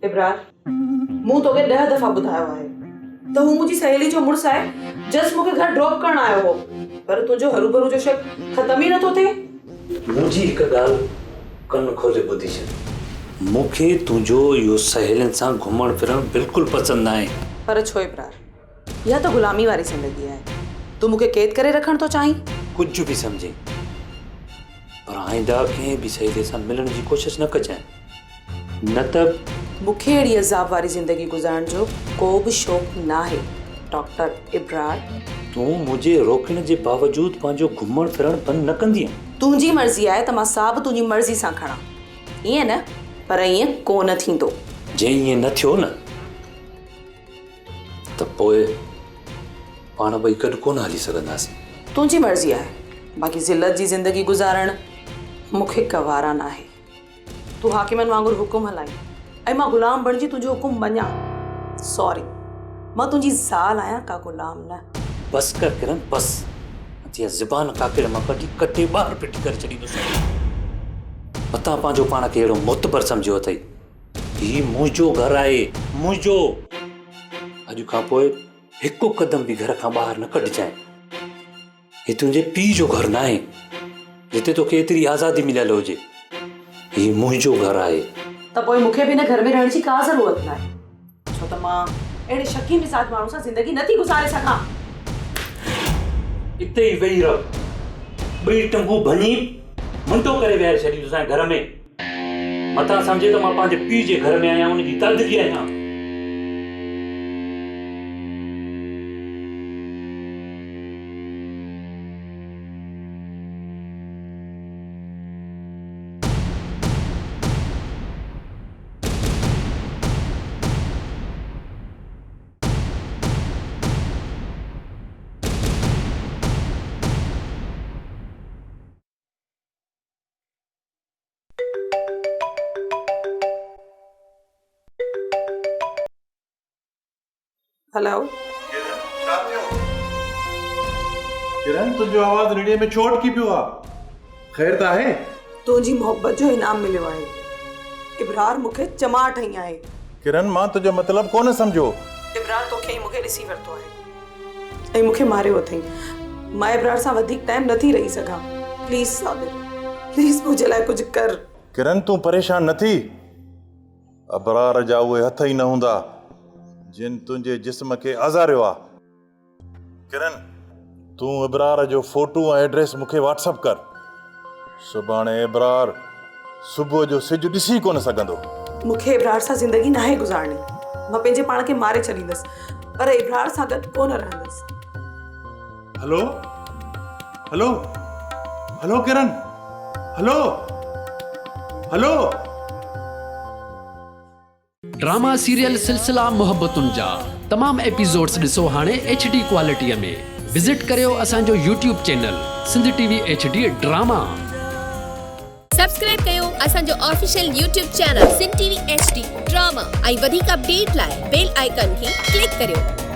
इब्रार मूं तोखे 10 दफ़ा ॿुधायो आहे त हू मुंहिंजी सहेली जो मुड़ुसु आहे, जस्ट मूंखे घर ड्रॉप करण आयो हो, पर तुंहिंजो हरू भरू जो शक ख़तम ई नथो थिए। मुंहिंजी हिकु ॻाल्हि कन खोले ॿुधी छॾ, मूंखे तुंहिंजो इहो सहेलियुनि सां घुमण फिरण बिल्कुलु पसंदि न आहे। पर छो इब्रार, इहा त ग़ुलामी वारी ज़िंदगी आहे। तूं मूंखे क़ैद करे रखण थो चाहीं? कुझु बि सम्झे, पर आईंदा कंहिं बि सहेलीअ सां मिलण जी कोशिशि न कजांइ, न त मूंखे अहिड़ी अज़ाब वारी ज़िंदगी गुज़ारण जो को बि शौक़ु न आहे डॉक्टर इब्रार। तूं मुंहिंजे रोकण जे बावजूदि पंहिंजो घुमण फिरण बंदि न कंदीअ? तुंहिंजी मर्ज़ी आहे त मां साहब तुंहिंजी मर्ज़ी सां खणा, ईअं न, पर ईअं कोन थींदो। जंहिं ईअं न थियो न त पोइ पाण ॿई गॾु कोन हली सघंदासीं। तुंहिंजी मर्ज़ी आहे, बाक़ी ज़िलत जी ज़िंदगी गुज़ारण मूंखे गवारा न आहे। तूं हाकिमनि वांगुरु हुकुम हलाई ऐं मां ग़ुलाम बणिजी तुंहिंजो हुकुम मञा। सॉरी, मां तुंहिंजी ज़ाल आहियां, का ग़ुलाम न। बस कर किरण, बस। जीअं ज़ुबान काकेड़ मां कढी कटे ॿाहिरि पिटी करे छॾींदुसि। मतां पंहिंजो पाण खे अहिड़ो मुतबर सम्झियो अथई। हीउ मुंहिंजो घरु आहे, मुंहिंजो। अॼु खां पोइ हिकु क़दम बि घर खां ॿाहिरि न कढजांइ। हीउ तुंहिंजे पीउ जो घरु न आहे जिते तोखे एतिरी आज़ादी मिलियल हुजे। हीउ मुंहिंजो घरु आहे। त पोइ मूंखे बि हिन घर में रहण जी का ज़रूरत न आहे, छो त मां अहिड़े शकीन मिज़ाज माण्हू सां ज़िंदगी नथी गुज़ारे सघां। इते ई वेही रह, ॿई टंगू भञी मुंडो करे वेहारे छॾींदुसि घर में। मथां सम्झे त मां पंहिंजे पीउ जे घर में आहियां, उनजी दर्दगी आहियां। हेलो किरण, तुंहिंजो आवाज़ रेडियो में छो अटकी पियो आहे? ख़ैर त आहे? तुंहिंजी मोहब्बत जो इनाम मिलियो आहे। इब्रार मूंखे चमा ठही आहे। किरण, मां तुंहिंजो मतिलबु कोन सम्झो। इब्रार तोखे ई मूंखे ॾिसी वरितो आहे ऐं मूंखे मारियो अथई। मां इब्रार सां वधीक टाइम नथी रही सघां। प्लीज़ साबिर, प्लीज़ मुंहिंजे लाइ कुझु कर। किरण, तूं परेशान न थी। अबरार जा उहे हथ ई न हूंदा जिन तुंहिंजे जिस्म खे आज़ारियो आहे। किरण, तूं इब्रार जो फोटो ऐं एड्रेस मूंखे व्हाट्सअप कर। सुभाणे इब्रार सुबुह जो सिजु ॾिसी कोन सघंदो। मूंखे इब्रार सां ज़िंदगी नाहे गुज़ारणी। मां पंहिंजे पाण खे मारे छॾींदसि, पर इब्रार सां गॾु कोन रहंदसि। हेलो हेलो हेलो किरण, हेलो हेलो। ड्रामा सीरियल सिलसिला मोहब्बतुनि जा तमाम एपिसोड्स ॾिसो हाणे HD क्वालिटीअ में। विजिट करियो असांजो YouTube channel Sindh TV HD drama. Subscribe कयो असांजो official YouTube channel Sindh TV HD drama ऐं वधीक अपडेट लाइ बेल आइकन खे क्लिक करियो।